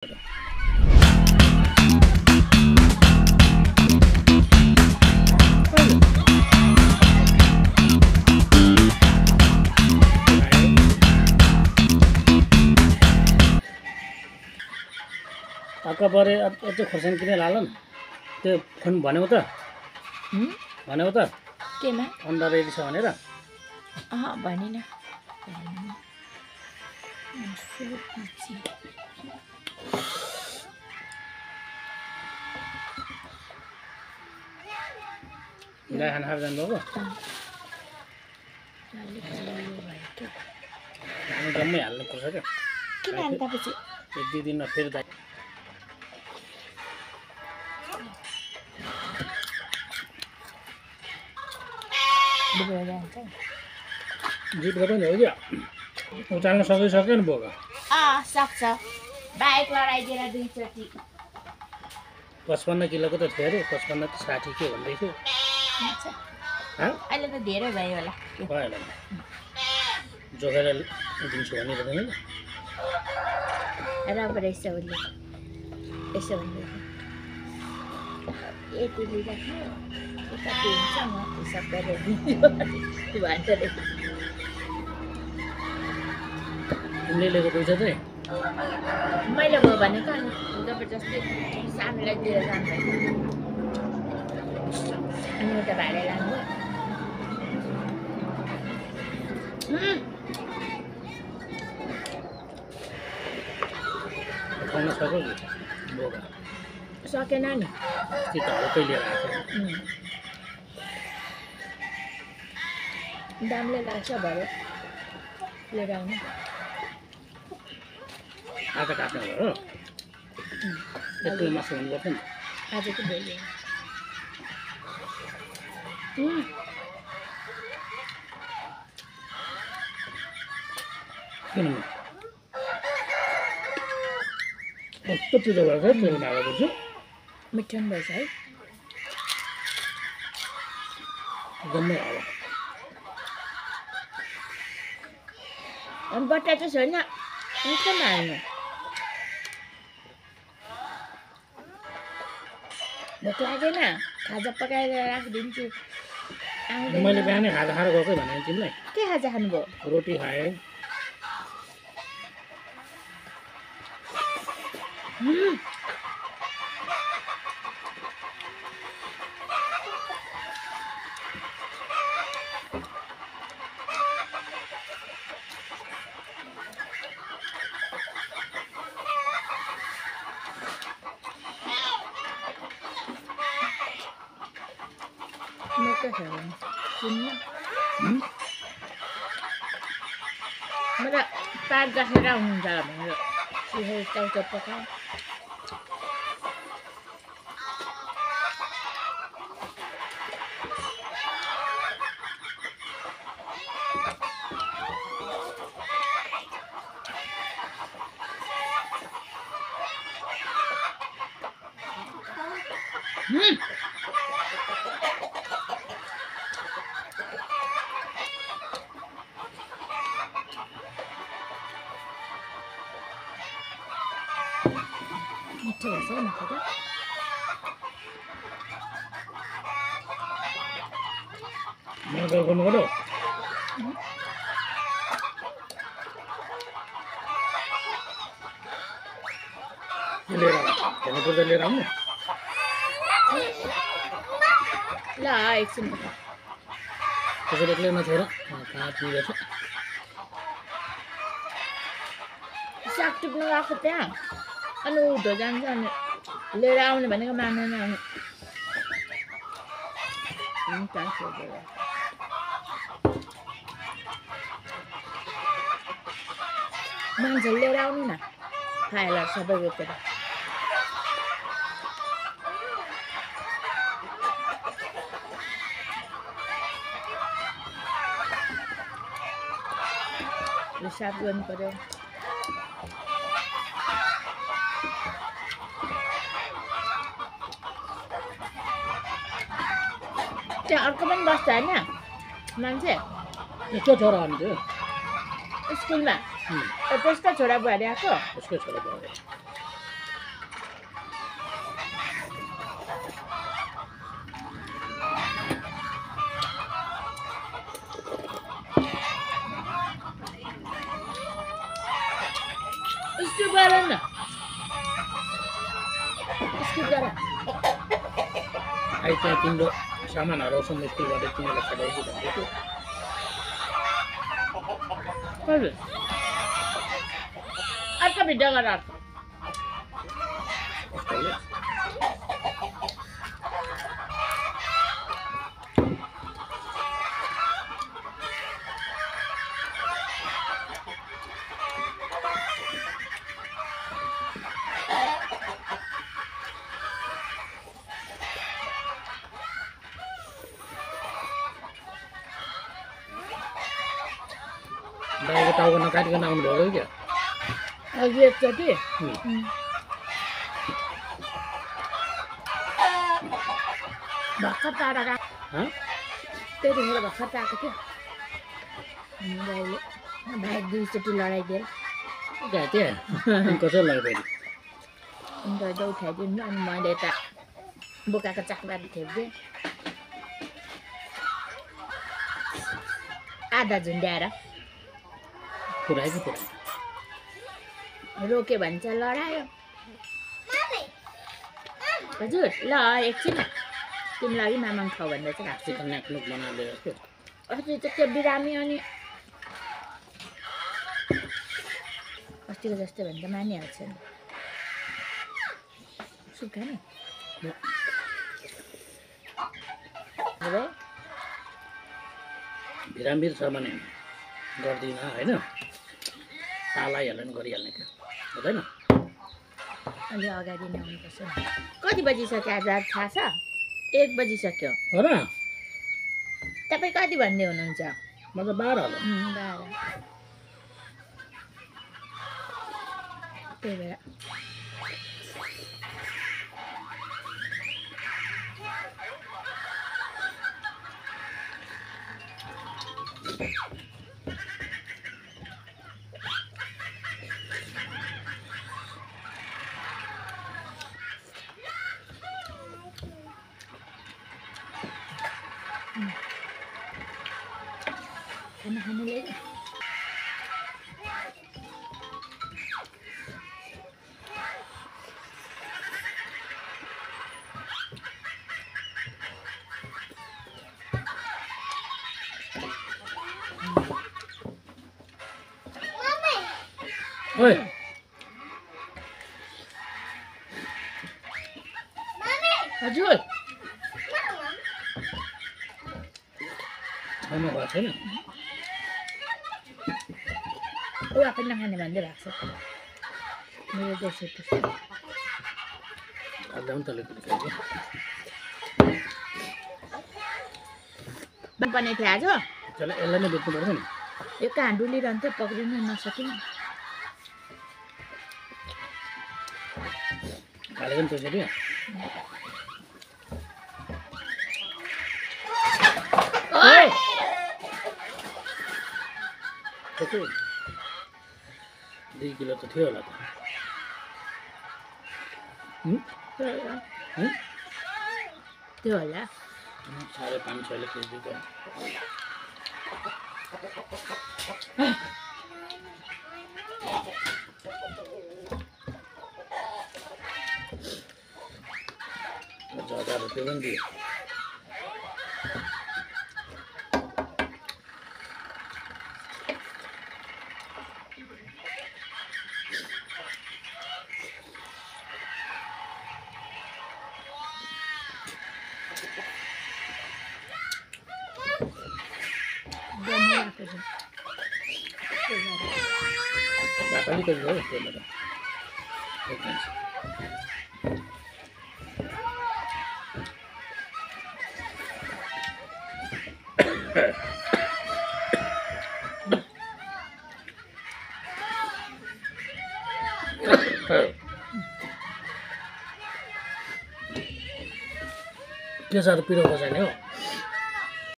अक्का परे त्यो खोर्सानी किन लालन त्यो फोन भनेको त भनेको त केमा अन्डा रेडी छ भनेर भनिन गाई खाना खाएर जानुभएको हामी जम्मै हाल्नुपर्छ क्या किन हाल्दापछि एक दुई दिनमा फेरि दाइ जित गर्दा नि हो क्या उचाल्न सकिसक्यो नि बोका सक्छ बाइक लडाइदिएर 2 चोटि 55 किलोको त थियो अरे 55 त 60 के भन्दै थियो अहिले त धेरै भयो होला भएन जोखेर दिन्छु भनिरहेको राम्रो रहेछ उसले यसो भन्दै यति लिँदाखेरि कति हुन्छ म हिसाब गरेर दिन्छु भनेर तिमीले लिएको पैसा चाहिँ मैले भयो भनेको अनि जबरजस्ती सानोलाई दिएर जानुभयो अनि उता भाडा लानुभयो खाउन सक्यो कि बोका सकेन नि त्यो त हल्कै लिएर आएको दामले लाग्छ भयो लिएर आउनु आँखा काट्नु भयो हो यत्रो मासु हुनुपर्छ नि आजको भोलि किन कस्तो पिरो भएको छ तेल हालेको छु मिठो पनि भएछ है जम्मै हाल अनि बट्टा चाहिँ छैन मिठो हाल्नु भोक लागेन खाजा पकाएर राखिदिन्छु मैले बिहानै खाजा खाएर गएकै भने तिमीलाई के खाजा खानुभयो रोटी खाएँ मलाई पात राखेर हुन्छ भनेर चाउचाउ पकाएँ मिठो हुन्छ नखाँदा मलाई गर्नु पर्यो लिएर हेर्नुपर्दा लिएर आउनु ल एकछिन त्यसरी एक्लै नछोड कहाँ पुगेछ साग टिप्नु गएको त्यहाँ अनि उधो जान्छ अनि लिएर आउने भनेको मानेन अनि मान्छेले लिएर आउनु न खाएला सबै रोपेर साफ गर्नु पर्यो त्यहाँ अर्को पनि बस्छ होइन मान्छे यस्तो छोरा अनि त्यो स्कुलमा त्यसको छोरा बुहारी आएको त्यसकै छोरा बुहारी स्किप गर आई त्यहाँ तिम्रो सामान हराउँछ म स्कुलबाट तिमीलाई खटाउँछु भन्दै थियो कहिले अर्को भिडियो गर अर्को कहिले बाहिरको टाउको नकाटिकन आउनुभएको क्या अघि एकचोटि भर्खर टाढा गएको त्यतिखेर भर्खर आएको थियो भाइ दुईचोटि लडाइदिएर क्या त्यहाँ कसो लाग्यो फेरि अन्त उठाइदिनु अनि मैले यता बोकाको चाक्राले थेप्दिएँ आधा झुन्ड्याएर पुऱ्यायो कि पुऱ्यायो रोक्यो भने चाहिँ लडायो हजुर ल एकछिन तिमीलाई अघि मामाङ खाऊ भन्दा चाहिँ राख्छु चिकन न्याक्नुक बनाएर जस्तो अस्ति चाहिँ त्यो बिरामी अनि अस्तिको जस्तो भने त मानिहाल्छ नि सुक्खा नि भिरामिर छ भने गर्दिनँ होइन तालाइहाल्यो भने गरिहाल्ने थियो हुँदैन अलि अगाडि नै आउनुपर्छ नि कति बजिसक्यो आज थाहा छ 1 बजिसक्यो हो र तपाईँ कति भन्दै हुनुहुन्छ म त 12 होला 12 त्यही भएर खाना खानु ल्यायो ओए हजुर खानु भएको छैन ऊ आफै नखाने भन्दै भएको छ मेरो दोस्रो त्यस्तो खाँदा पनि तले पनि खाइदियो बनाइ थियो आज त्यसलाई यसलाई नै बेच्नु पर्छ नि यो कहाँ डुलिरहन्थ्यो पक्रिनु नसकिन हालेको नि त्यसरी ओइ कति 2 किलो त थियो होला त त्यो होला 550 केजीको ₹1000 पनि दियो बापाले कति हो त्यहाँबाट के साह्रो पिरो बसाल्ने हो